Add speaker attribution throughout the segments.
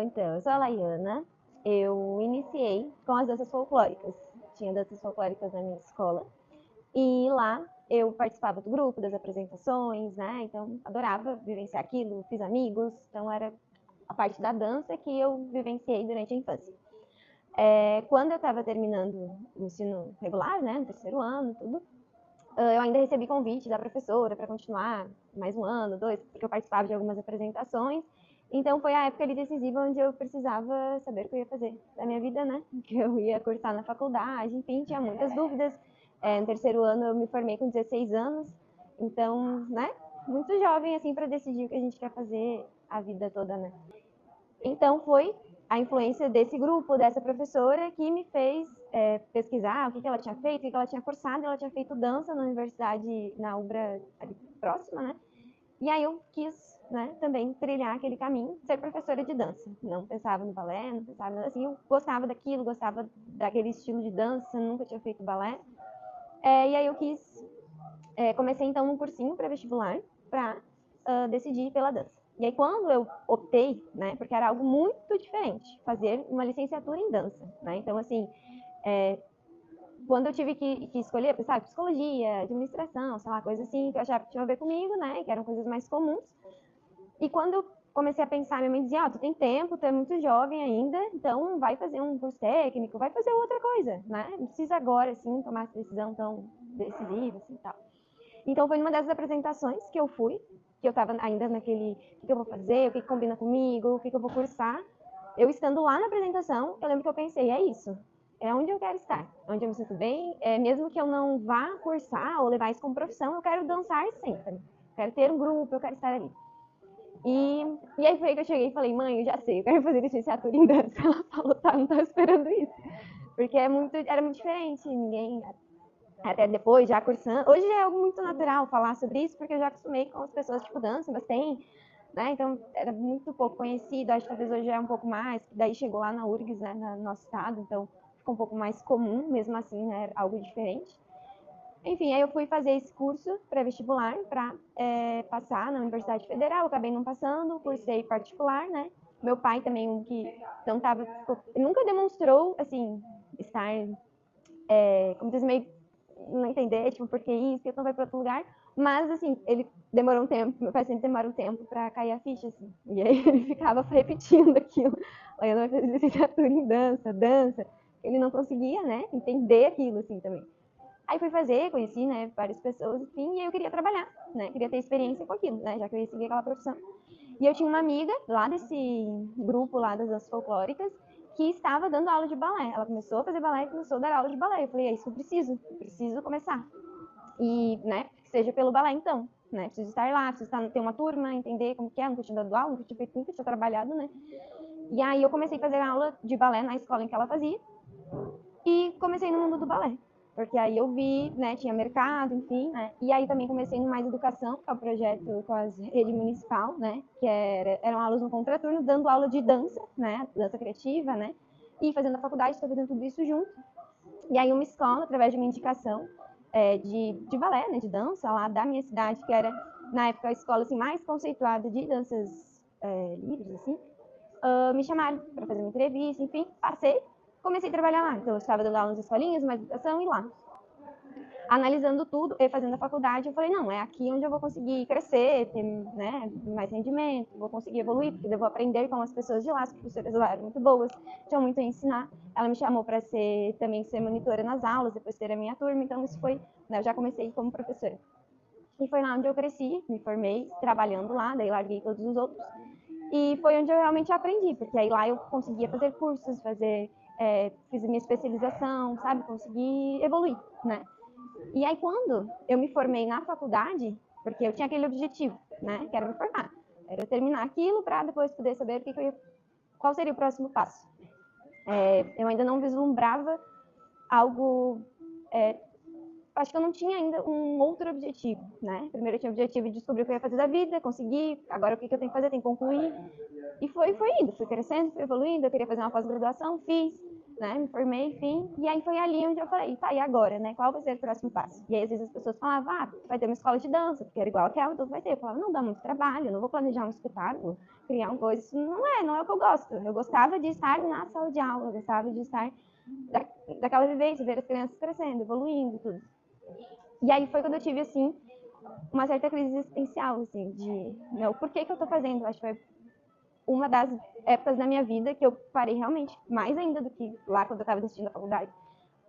Speaker 1: Então, eu sou a Laiana. Eu iniciei com as danças folclóricas. Tinha danças folclóricas na minha escola. E lá eu participava do grupo, das apresentações, né? Então, adorava vivenciar aquilo, fiz amigos. Então, era a parte da dança que eu vivenciei durante a infância. Quando eu estava terminando o ensino regular, né? No terceiro ano, tudo, eu ainda recebi convite da professora para continuar mais um ano, dois, porque eu participava de algumas apresentações. Então foi a época ali decisiva onde eu precisava saber o que eu ia fazer da minha vida, né? Que eu ia cursar na faculdade, enfim, tinha muitas dúvidas. No terceiro ano eu me formei com 16 anos, então, né? Muito jovem assim para decidir o que a gente quer fazer a vida toda, né? Então foi a influência desse grupo, dessa professora, que me fez pesquisar o que ela tinha feito, o que ela tinha cursado. Ela tinha feito dança na universidade, na UBRA ali próxima, né? E aí eu quis, né, também trilhar aquele caminho, ser professora de dança. Não pensava no balé, não pensava nada assim. Eu gostava daquilo, gostava daquele estilo de dança, nunca tinha feito balé. E aí eu quis, comecei então um cursinho pré-vestibular para decidir pela dança. E aí quando eu optei, né, porque era algo muito diferente, fazer uma licenciatura em dança, né? Então assim, quando eu tive que escolher, sabe, psicologia, administração, sei lá, coisa assim, que eu achava que tinha a ver comigo, né, que eram coisas mais comuns. E quando eu comecei a pensar, minha mãe dizia, tu tem tempo, tu é muito jovem ainda, então vai fazer um curso técnico, vai fazer outra coisa, né? Não precisa agora, assim, tomar essa decisão tão decisiva, assim, tal. Então foi numa dessas apresentações que eu fui, que eu estava ainda naquele, o que eu vou fazer, o que combina comigo, o que eu vou cursar. Eu estando lá na apresentação, eu lembro que eu pensei, é isso, é onde eu quero estar, onde eu me sinto bem, mesmo que eu não vá cursar ou levar isso como profissão, eu quero dançar sempre, quero ter um grupo, eu quero estar ali. E aí foi aí que eu cheguei e falei, mãe, eu já sei, eu quero fazer licenciatura em dança. Ela falou, tá, não tava esperando isso. Porque era muito diferente, ninguém, até depois, já cursando. Hoje é algo muito natural falar sobre isso, porque eu já acostumei com as pessoas, tipo, dançam, mas tem, né? Então, era muito pouco conhecido, acho que talvez hoje é um pouco mais, daí chegou lá na URGS, né, no nosso estado, então ficou um pouco mais comum, mesmo assim, né, algo diferente. Enfim, aí eu fui fazer esse curso pré-vestibular para passar na Universidade Federal, acabei não passando, cursei particular, né? Meu pai também, que não tava, nunca demonstrou, assim, estar, como diz, meio não entender, tipo, por que isso, que eu não vai para outro lugar. Mas, assim, ele demorou um tempo, meu pai sempre demora um tempo para cair a ficha, assim. E aí ele ficava repetindo aquilo. Eu não fiz licenciatura em dança, dança. Ele não conseguia, né, entender aquilo, assim, também. Aí fui fazer, conheci, né, várias pessoas, enfim, e aí eu queria trabalhar, né, queria ter experiência com aquilo, né, já que eu ia seguir aquela profissão. E eu tinha uma amiga lá desse grupo lá das danças folclóricas que estava dando aula de balé. Ela começou a fazer balé e começou a dar aula de balé. Eu falei, é isso que eu preciso começar. E, né, que seja pelo balé então, né, preciso estar lá, preciso ter uma turma, entender como que é, nunca tinha dado aula, nunca tinha feito, nunca tinha trabalhado, né. E aí eu comecei a fazer aula de balé na escola em que ela fazia e comecei no mundo do balé. Porque aí eu vi, né, tinha mercado, enfim, né, e aí também comecei no Mais Educação, que é o projeto com a rede municipal, né, que eram aulas no contraturno, dando aula de dança, né, dança criativa, né, e fazendo a faculdade, estou fazendo tudo isso junto. E aí uma escola, através de uma indicação de balé, né, de dança, lá da minha cidade, que era, na época, a escola assim, mais conceituada de danças livres, assim, me chamaram para fazer uma entrevista, enfim, passei, comecei a trabalhar lá. Então, eu estava dando aula nas escolinhas, uma educação e lá. Analisando tudo e fazendo a faculdade, eu falei, não, é aqui onde eu vou conseguir crescer, ter, né, mais rendimento, vou conseguir evoluir, porque eu vou aprender com as pessoas de lá, as professoras lá eram muito boas, tinham muito a ensinar. Ela me chamou para também ser monitora nas aulas, depois ter a minha turma, então isso foi, né, eu já comecei como professora. E foi lá onde eu cresci, me formei, trabalhando lá, daí larguei todos os outros. E foi onde eu realmente aprendi, porque aí lá eu conseguia fazer cursos, fiz minha especialização, sabe? Consegui evoluir, né? E aí quando eu me formei na faculdade, porque eu tinha aquele objetivo, né? Que era me formar. Era terminar aquilo para depois poder saber qual seria o próximo passo. Eu ainda não vislumbrava algo acho que eu não tinha ainda um outro objetivo, né? Primeiro eu tinha o objetivo de descobrir o que eu ia fazer da vida, consegui, agora o que eu tenho que fazer, tenho que concluir. E foi indo, fui crescendo, fui evoluindo, eu queria fazer uma pós-graduação, fiz, né, me formei, enfim, e aí foi ali onde eu falei, tá, e agora, né, qual vai ser o próximo passo? E aí, às vezes, as pessoas falavam, vai ter uma escola de dança, porque era igual aquela, então vai ter. Eu falava, não, dá muito trabalho, eu não vou planejar um espetáculo, criar uma coisa, isso não é o que eu gosto. Eu gostava de estar na sala de aula, eu gostava de estar daquela vivência, ver as crianças crescendo, evoluindo, tudo. E aí foi quando eu tive, assim, uma certa crise existencial, assim, de, meu, por que eu tô fazendo? Acho que foi uma das épocas da minha vida que eu parei realmente, mais ainda do que lá quando eu estava assistindo a faculdade.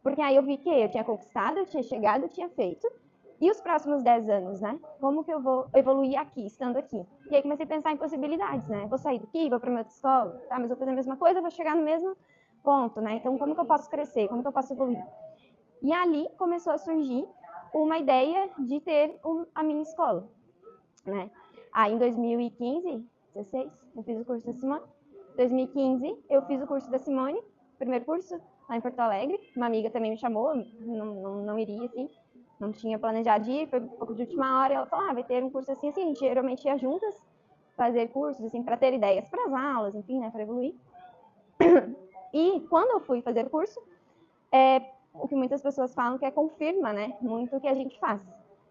Speaker 1: Porque aí eu vi que eu tinha conquistado, eu tinha chegado, eu tinha feito. E os próximos 10 anos, né? Como que eu vou evoluir aqui, estando aqui? E aí comecei a pensar em possibilidades, né? Vou sair daqui, vou para uma outra escola, tá? Mas vou fazer a mesma coisa, vou chegar no mesmo ponto, né? Então, como que eu posso crescer? Como que eu posso evoluir? E ali começou a surgir uma ideia de ter a minha escola, né? Aí em 2015, 16, eu fiz o curso da Simone. Em 2015, eu fiz o curso da Simone, primeiro curso, lá em Porto Alegre. Uma amiga também me chamou, não iria, assim, não tinha planejado ir, foi um pouco de última hora. Ela falou, vai ter um curso assim, a gente geralmente ia juntas fazer cursos, assim, para ter ideias para as aulas, enfim, né, para evoluir. E quando eu fui fazer o curso, o que muitas pessoas falam que confirma, né, muito o que a gente faz.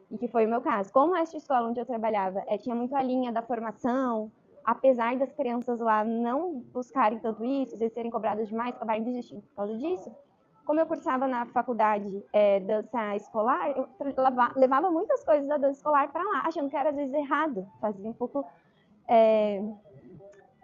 Speaker 1: E que foi o meu caso. Como esta escola onde eu trabalhava tinha muito a linha da formação, apesar das crianças lá não buscarem tanto isso, eles serem cobradas demais, acabarem desistindo por causa disso, como eu cursava na faculdade dança escolar, eu levava muitas coisas da dança escolar para lá, achando que era às vezes errado, fazia um pouco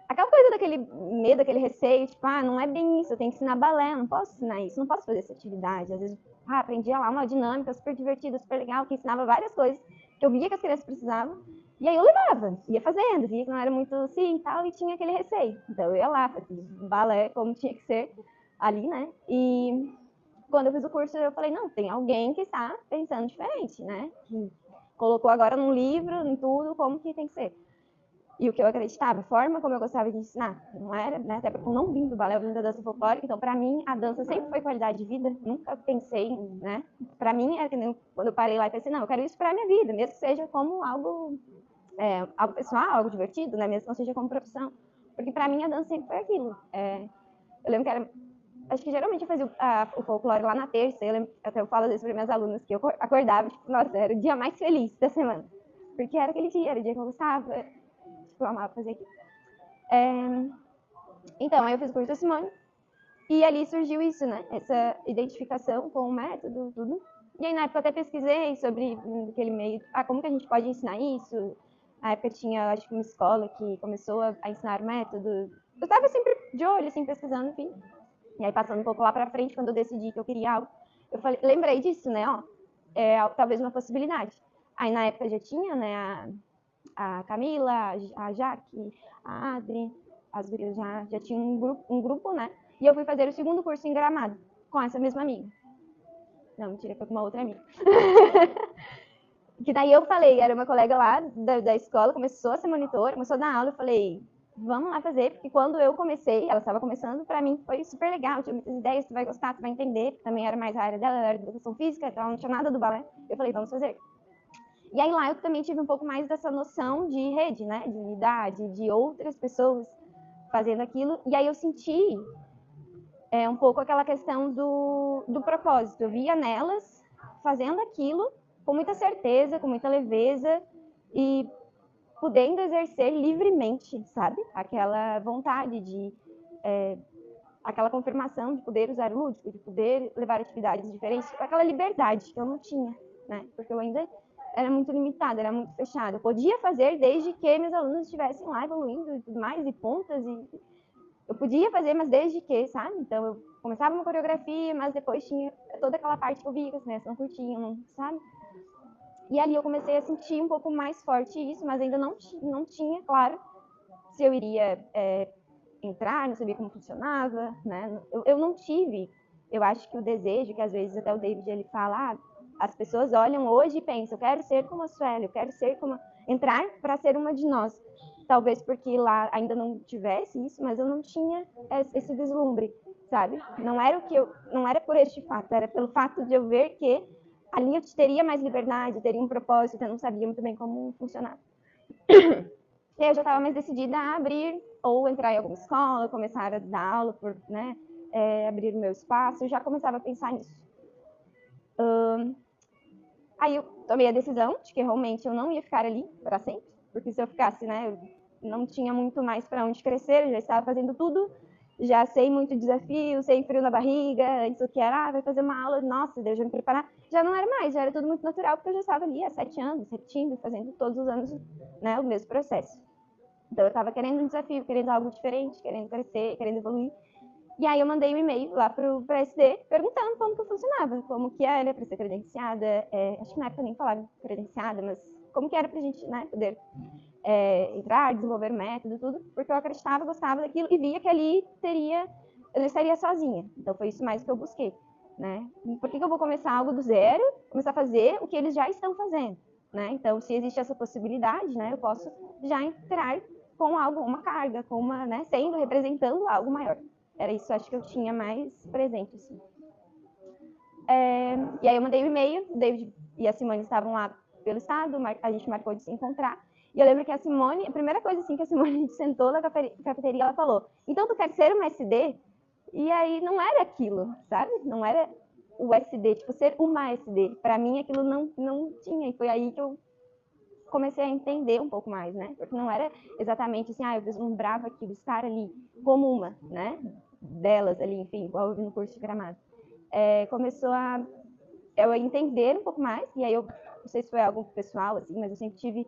Speaker 1: aquela coisa daquele medo, aquele receio, tipo, não é bem isso, eu tenho que ensinar balé, não posso ensinar isso, não posso fazer essa atividade. Às vezes, aprendia lá uma dinâmica super divertida, super legal, que ensinava várias coisas que eu via que as crianças precisavam, e aí eu levava, ia fazendo, via que não era muito assim e tal, e tinha aquele receio. Então eu ia lá, fazia balé como tinha que ser ali, né? E quando eu fiz o curso, eu falei, não, tem alguém que está pensando diferente, né? Que colocou agora num livro, em tudo, como que tem que ser. E o que eu acreditava, a forma como eu gostava de ensinar, não era, né? Até porque eu não vim do balé, eu vim da dança folclórica, então para mim a dança sempre foi qualidade de vida, nunca pensei, né? Para mim era que nem quando eu parei lá e pensei, não, eu quero isso para minha vida, mesmo que seja como algo pessoal, algo divertido, né? Mesmo que não seja como profissão, porque para mim a dança sempre foi aquilo. Eu lembro que era, acho que geralmente eu fazia o folclore lá na terça, até eu falo às vezes para minhas alunas que eu acordava, tipo, nossa, era o dia mais feliz da semana, porque era aquele dia, era o dia que eu gostava, eu amava fazer aquilo. Então, aí eu fiz o curso da Simone e ali surgiu isso, né? Essa identificação com o método, tudo. E aí, na época, eu até pesquisei sobre aquele meio, como que a gente pode ensinar isso. Na época tinha, acho que uma escola que começou a ensinar o método. Eu estava sempre de olho, assim, pesquisando, enfim. E aí, passando um pouco lá pra frente, quando eu decidi que eu queria algo, eu falei, lembrei disso, né? Talvez uma possibilidade. Aí, na época, já tinha, né, a Camila, a Jaque, a Adri, as gurias já tinham um grupo, né? E eu fui fazer o segundo curso em Gramado, com essa mesma amiga. Não, mentira, foi com uma outra amiga. Que daí eu falei, era uma colega lá da escola, começou a ser monitora, começou a dar aula, eu falei, vamos lá fazer, porque quando eu comecei, ela estava começando, para mim foi super legal, tinha muitas ideias, tu vai gostar, tu vai entender, também era mais a área dela, ela era de educação física, então ela não tinha nada do balé. Eu falei, vamos fazer. E aí lá eu também tive um pouco mais dessa noção de rede, né? De unidade, de outras pessoas fazendo aquilo. E aí eu senti um pouco aquela questão do propósito. Eu via nelas fazendo aquilo com muita certeza, com muita leveza e podendo exercer livremente, sabe? Aquela vontade de... aquela confirmação de poder usar o lúdico, de poder levar atividades diferentes, aquela liberdade que eu não tinha, né? Porque eu ainda era muito limitada, era muito fechada. Eu podia fazer desde que meus alunos estivessem lá evoluindo e tudo mais, e pontas, e eu podia fazer, mas desde que, sabe? Então eu começava uma coreografia, mas depois tinha toda aquela parte que eu via que as crianças não curtiam, sabe? E ali eu comecei a sentir um pouco mais forte isso, mas ainda não tinha, claro, se eu iria entrar, não sabia como funcionava, né? Eu não tive, eu acho que o desejo, que às vezes até o David ele fala, as pessoas olham hoje e pensam, eu quero ser como a Sueli, eu quero ser como, entrar para ser uma de nós. Talvez porque lá ainda não tivesse isso, mas eu não tinha esse vislumbre, sabe? Não era por este fato, era pelo fato de eu ver que ali eu teria mais liberdade, eu teria um propósito, eu não sabia muito bem como funcionava. E aí eu já estava mais decidida a abrir ou entrar em alguma escola, começar a dar aula, né, abrir o meu espaço, eu já começava a pensar nisso. Aí eu tomei a decisão de que realmente eu não ia ficar ali para sempre, porque se eu ficasse, né, eu não tinha muito mais para onde crescer, eu já estava fazendo tudo, já sei muito desafio, sei frio na barriga, isso que era, vai fazer uma aula, nossa, Deus, já me preparar, já não era mais, já era tudo muito natural, porque eu já estava ali há 7 anos, repetindo, fazendo todos os anos, né, o mesmo processo. Então eu estava querendo um desafio, querendo algo diferente, querendo crescer, querendo evoluir. E aí eu mandei um e-mail lá para SD perguntando como que funcionava, como que era para ser credenciada, acho que na época eu nem falava credenciada, mas como que era para a gente, né, poder entrar, desenvolver método, tudo, porque eu acreditava, gostava daquilo e via que ali eu não estaria sozinha. Então foi isso mais que eu busquei, né? Por que eu vou começar algo do zero, começar a fazer o que eles já estão fazendo, né? Então se existe essa possibilidade, né, eu posso já entrar com algo, uma carga, com uma, né, representando algo maior. Era isso, acho que eu tinha mais presente, assim. E aí eu mandei um e-mail, o David e a Simone estavam lá pelo estado, a gente marcou de se encontrar. E eu lembro que a Simone, a primeira coisa assim que a Simone sentou na cafeteria, ela falou: então tu quer ser uma SD? E aí não era aquilo, sabe? Não era o SD, tipo, ser uma SD. Pra mim aquilo não tinha, e foi aí que eu comecei a entender um pouco mais, né? Porque não era exatamente assim, eu vislumbrava aquilo, estar ali como uma, né? Delas ali, enfim, igual eu vi no curso de gramado. Começou a eu entender um pouco mais, e aí eu não sei se foi algo pessoal, assim, mas eu sempre tive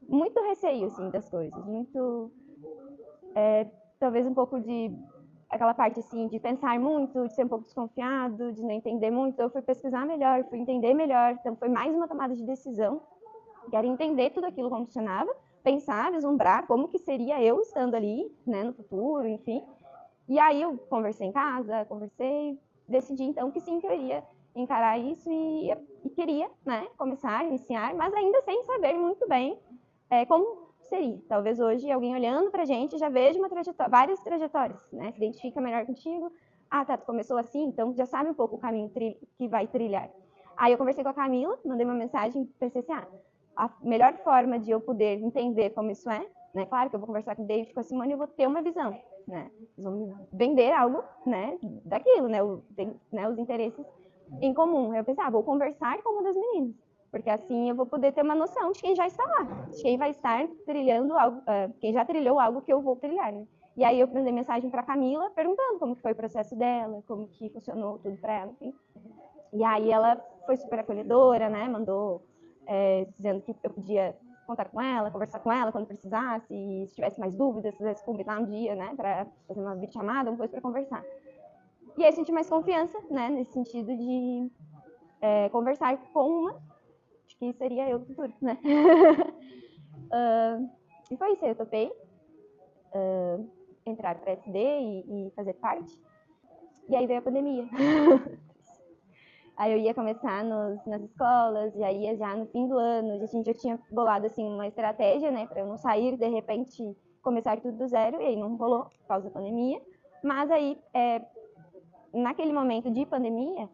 Speaker 1: muito receio, assim, das coisas, muito, talvez um pouco de, aquela parte, assim, de pensar muito, de ser um pouco desconfiado, de não entender muito, então eu fui pesquisar melhor, fui entender melhor, então foi mais uma tomada de decisão, que era entender tudo aquilo como funcionava, pensar, vislumbrar como que seria eu estando ali, né, no futuro, enfim, e aí eu conversei em casa, decidi então que sim, que eu iria encarar isso e queria, né, começar, iniciar, mas ainda sem saber muito bem como seria. Talvez hoje alguém olhando pra gente já veja várias trajetórias, né, se identifica melhor contigo. Ah, tá, tu começou assim, então já sabe um pouco o caminho que vai trilhar. Aí eu conversei com a Camila, mandei uma mensagem, pensei assim, a melhor forma de eu poder entender como isso é, né, claro que eu vou conversar com o David, com a Simone, eu vou ter uma visão, né, eles vão me vender algo, né, daquilo, né, os interesses em comum. Eu pensei, vou conversar com uma das meninas, porque assim eu vou poder ter uma noção de quem já está lá, de quem vai estar trilhando algo, quem já trilhou algo que eu vou trilhar, né. E aí eu mandei mensagem para Camila perguntando como que foi o processo dela, como que funcionou tudo para ela, enfim. E aí ela foi super acolhedora, né, mandou dizendo que eu podia contar com ela, conversar com ela quando precisasse, e se tivesse mais dúvidas, se quisesse combinar um dia, né, para fazer uma videochamada, uma coisa para conversar. E aí senti mais confiança, né, nesse sentido de conversar com uma, acho que seria eu no futuro, né. E foi isso, eu topei entrar para SD e fazer parte. E aí veio a pandemia. Aí eu ia começar nas escolas, já ia já no fim do ano, a gente já tinha bolado assim uma estratégia, né, para eu não sair de repente começar tudo do zero, e aí não rolou por causa da pandemia. Mas aí, naquele momento de pandemia,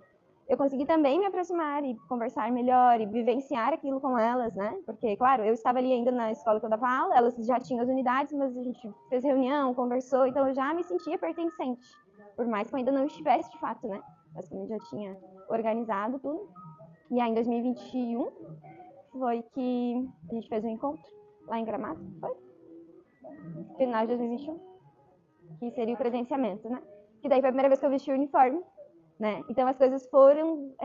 Speaker 1: eu consegui também me aproximar e conversar melhor e vivenciar aquilo com elas, né? Porque, claro, eu estava ali ainda na escola que eu dava aula, elas já tinham as unidades, mas a gente fez reunião, conversou, então eu já me sentia pertencente, por mais que eu ainda não estivesse de fato, né? Mas como eu já tinha organizado tudo. E aí em 2021 foi que a gente fez um encontro lá em Gramado, foi? Final de 2021, que seria o credenciamento, né? Que daí foi a primeira vez que eu vesti o uniforme, né? Então as coisas foram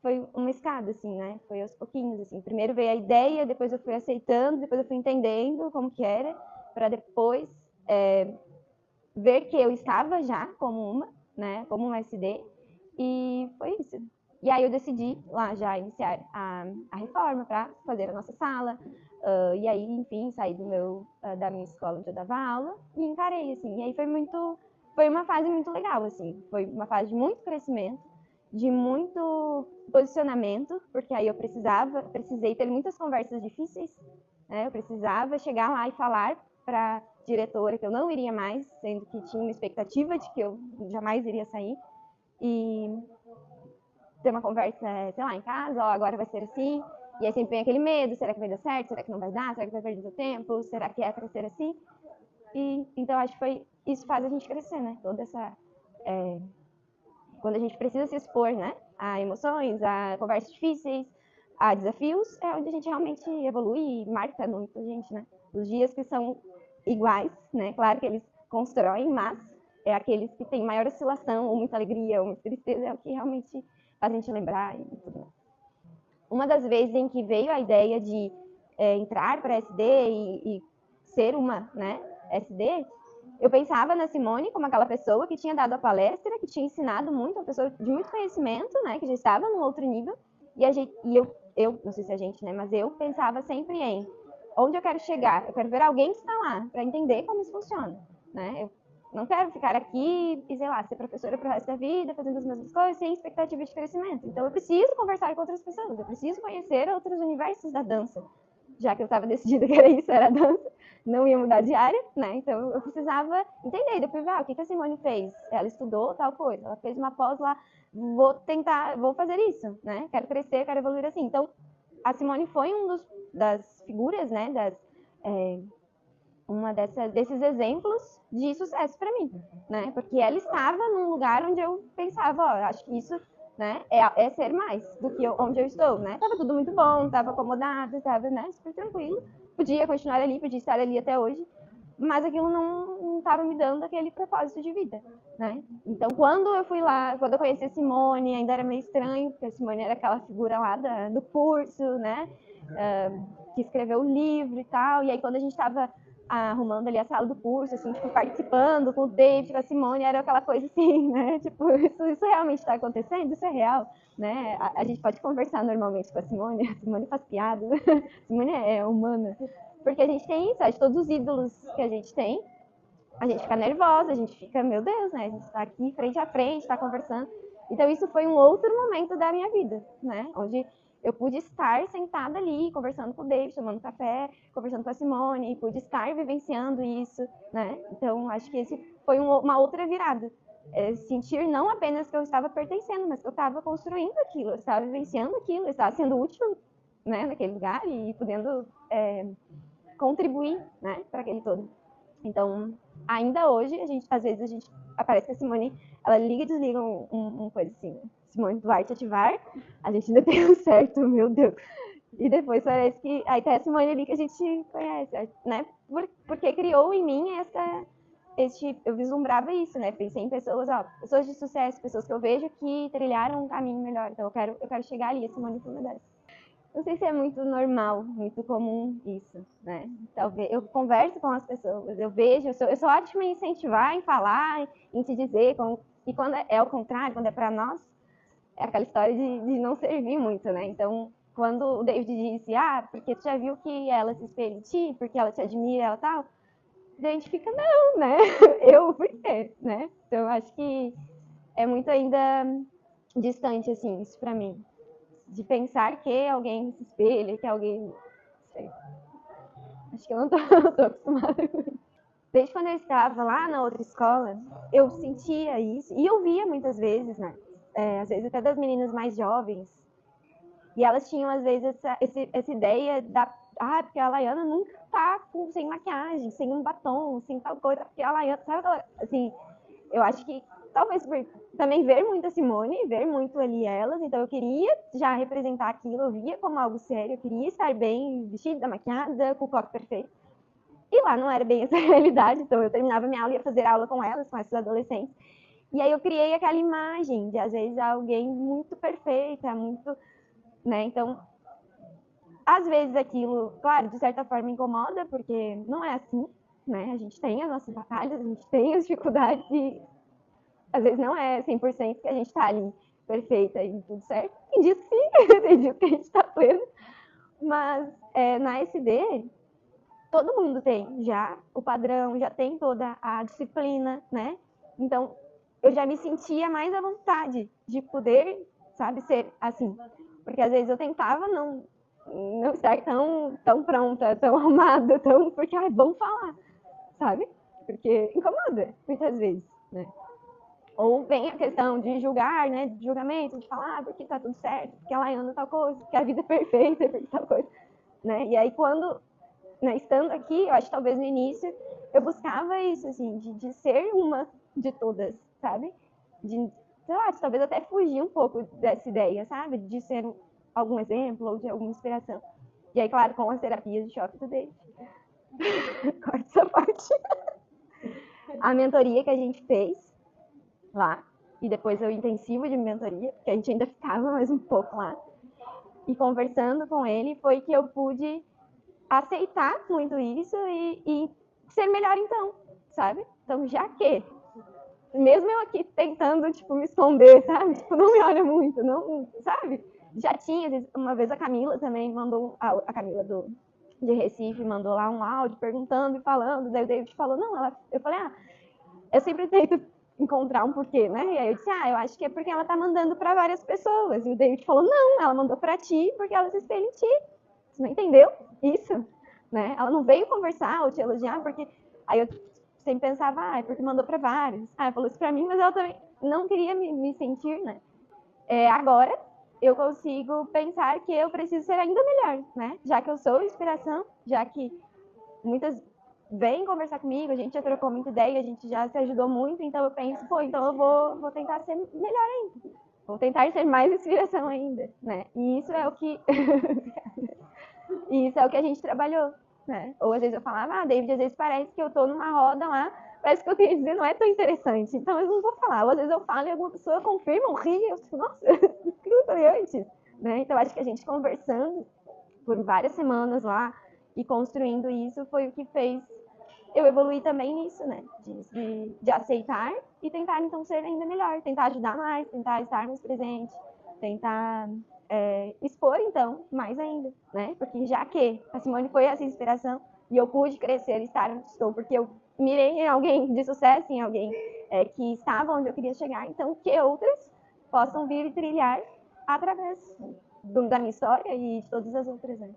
Speaker 1: foi uma escada, assim, né? Foi aos pouquinhos, assim. Primeiro veio a ideia, depois eu fui aceitando, depois eu fui entendendo como que era, para depois ver que eu estava já como uma, né? Como uma SD, e foi isso. E aí eu decidi lá já iniciar a reforma para fazer a nossa sala, e aí, enfim, saí da minha escola onde eu dava aula e encarei, assim. E aí foi uma fase muito legal, assim. Foi uma fase de muito crescimento, de muito posicionamento, porque aí eu precisei ter muitas conversas difíceis, né? Eu precisava chegar lá e falar para diretora que eu não iria mais, sendo que tinha uma expectativa de que eu jamais iria sair, e ter uma conversa, sei lá, em casa, agora vai ser assim, e aí sempre vem aquele medo, será que vai dar certo, será que não vai dar, será que vai perder seu tempo, será que é para ser assim? E então acho que isso faz a gente crescer, né? Toda quando a gente precisa se expor, né, a emoções, a conversas difíceis, a desafios, é onde a gente realmente evolui e marca muito a gente, né? Os dias que são iguais, né? Claro que eles constroem, mas é aqueles que têm maior oscilação, ou muita alegria, ou muita tristeza, é o que realmente faz a gente lembrar e tudo mais. Uma das vezes em que veio a ideia de entrar para SD e ser uma, né, SD, eu pensava na Simone como aquela pessoa que tinha dado a palestra, que tinha ensinado muito, uma pessoa de muito conhecimento, né, que já estava num outro nível, e eu, não sei se a gente, né, mas eu pensava sempre em onde eu quero chegar, eu quero ver alguém que está lá, para entender como isso funciona, né, eu não quero ficar aqui e, sei lá, ser professora pro resto da vida, fazendo as mesmas coisas, sem expectativa de crescimento. Então eu preciso conversar com outras pessoas, eu preciso conhecer outros universos da dança, já que eu estava decidida que era isso, era a dança, não ia mudar de área, né? Então eu precisava entender. Depois, o que a Simone fez? Ela estudou tal coisa, ela fez uma pós lá, vou fazer isso, né? Quero crescer, quero evoluir assim. Então a Simone foi das figuras, né? Desses exemplos de sucesso para mim, né? Porque ela estava num lugar onde eu pensava, acho que isso, né, é ser mais do que onde eu estou, né? Tava tudo muito bom, tava acomodada, tava, né, super tranquilo. Podia continuar ali, podia estar ali até hoje, mas aquilo não estava me dando aquele propósito de vida, né? Então, quando eu fui lá, quando eu conheci a Simone, ainda era meio estranho, porque a Simone era aquela figura lá do curso, né? Que escreveu o livro e tal, e aí quando a gente estava arrumando ali a sala do curso, assim, tipo, participando com o David, com a Simone, era aquela coisa assim, né? Tipo, isso realmente está acontecendo? Isso é real? Né? A gente pode conversar normalmente com a Simone faz piada, a Simone é humana. Porque a gente tem isso, de todos os ídolos que a gente tem, a gente fica nervosa, a gente fica, meu Deus, né? A gente está aqui frente a frente, está conversando. Então isso foi um outro momento da minha vida, né? Onde eu pude estar sentada ali, conversando com o David, tomando café, conversando com a Simone, e pude estar vivenciando isso, né? Então acho que esse foi uma outra virada. Sentir não apenas que eu estava pertencendo, mas que eu estava construindo aquilo, eu estava vivenciando aquilo, eu estava sendo útil, né, naquele lugar e podendo contribuir, né, para aquele todo. Então, ainda hoje, às vezes a gente aparece que a Simone, ela liga e desliga um coisa assim, Simone Duarte ativar, a gente ainda tem um certo, meu Deus. E depois parece que aí tem a Simone ali que a gente conhece, né? Porque criou em mim eu vislumbrava isso, né? Pensei em pessoas de sucesso, pessoas que eu vejo que trilharam um caminho melhor. Então eu quero chegar ali, a Simone foi uma dessas. Não sei se é muito normal, muito comum isso, né? Talvez eu converso com as pessoas, eu vejo, eu sou ótima em incentivar, em falar, em te dizer, e quando é ao contrário, quando é para nós, é aquela história de não servir muito, né? Então, quando o David disse, porque tu já viu que ela se espelha em ti, porque ela te admira, ela tal, a gente fica, não, né? Eu, por quê, né? Então, eu acho que é muito ainda distante, assim, isso pra mim. De pensar que alguém se espelha, que alguém. Sei. Acho que eu não tô, tô acostumada com isso. Desde quando eu estava lá na outra escola, eu sentia isso, e eu via muitas vezes, né? Às vezes até das meninas mais jovens, e elas tinham às vezes essa ideia porque a Laiana nunca tá sem maquiagem, sem um batom, sem tal coisa, porque a Laiana, sabe aquela, assim, eu acho que talvez por também ver muito a Simone, ver muito ali elas, então eu queria já representar aquilo, eu via como algo sério, eu queria estar bem vestida, maquiada, com o coque perfeito. E lá não era bem essa realidade, então eu terminava minha aula e ia fazer aula com elas, com esses adolescentes. E aí eu criei aquela imagem de, às vezes, alguém muito perfeita, muito, né? Então, às vezes aquilo, claro, de certa forma incomoda, porque não é assim, né? A gente tem as nossas batalhas, a gente tem as dificuldades e às vezes não é 100% que a gente tá ali perfeita e tudo certo. Tem dias que sim, tem dias que a gente tá pleno. Mas na SD, todo mundo tem já o padrão, já tem toda a disciplina, né? Então, eu já me sentia mais à vontade de poder, sabe, ser assim. Porque às vezes eu tentava não estar tão pronta, tão arrumada, porque, vamos falar, sabe? Porque incomoda, muitas vezes, né? Ou vem a questão de julgar, né, de julgamento, de falar porque tá tudo certo, porque ela anda tal coisa, porque a vida é perfeita, porque tal coisa, né? E aí quando, né, estando aqui, eu acho que talvez no início eu buscava isso, assim, de ser uma de todas, sabe? sei lá, de talvez até fugir um pouco dessa ideia, sabe? De ser algum exemplo ou de alguma inspiração. E aí, claro, com as terapias de choque do David. Corta essa parte. A mentoria que a gente fez lá, e depois o intensivo de mentoria, que a gente ainda ficava mais um pouco lá, e conversando com ele, foi que eu pude aceitar muito isso e ser melhor então, sabe? Então, já que, mesmo eu aqui tentando, tipo, me esconder, sabe? Tipo, não me olha muito, não, sabe? Já tinha, uma vez a Camila também mandou, a Camila de Recife mandou lá um áudio perguntando e falando, daí o David falou, não, eu falei, eu sempre tento encontrar um porquê, né? E aí eu disse, eu acho que é porque ela tá mandando para várias pessoas. E o David falou, não, ela mandou para ti porque ela se espelha em ti. Você não entendeu isso? Né? Ela não veio conversar ou te elogiar porque... Aí eu sempre pensava, é porque mandou para vários. Ela falou isso para mim, mas ela também não queria me sentir, né? Agora eu consigo pensar que eu preciso ser ainda melhor, né? Já que eu sou inspiração, já que muitas vêm conversar comigo, a gente já trocou muita ideia, a gente já se ajudou muito, então eu penso, então eu vou tentar ser melhor ainda. Vou tentar ser mais inspiração ainda, né? E isso é o que e isso é o que a gente trabalhou, né? Ou às vezes eu falava, David, às vezes parece que eu tô numa roda lá, parece que eu tenho a dizer não é tão interessante, então eu não vou falar. Ou às vezes eu falo e alguma pessoa confirma ou ri, eu fico, nossa, o que eu falei antes? Né? Então acho que a gente conversando por várias semanas lá e construindo isso foi o que fez eu evoluir também nisso, né? De aceitar e tentar então ser ainda melhor, tentar ajudar mais, tentar estar mais presente, tentar expor então mais ainda, né? Porque já que a Simone foi essa inspiração e eu pude crescer e estar onde estou, porque eu mirei em alguém de sucesso, em alguém que estava onde eu queria chegar, então que outras possam vir e trilhar através da minha história e de todas as outras, né?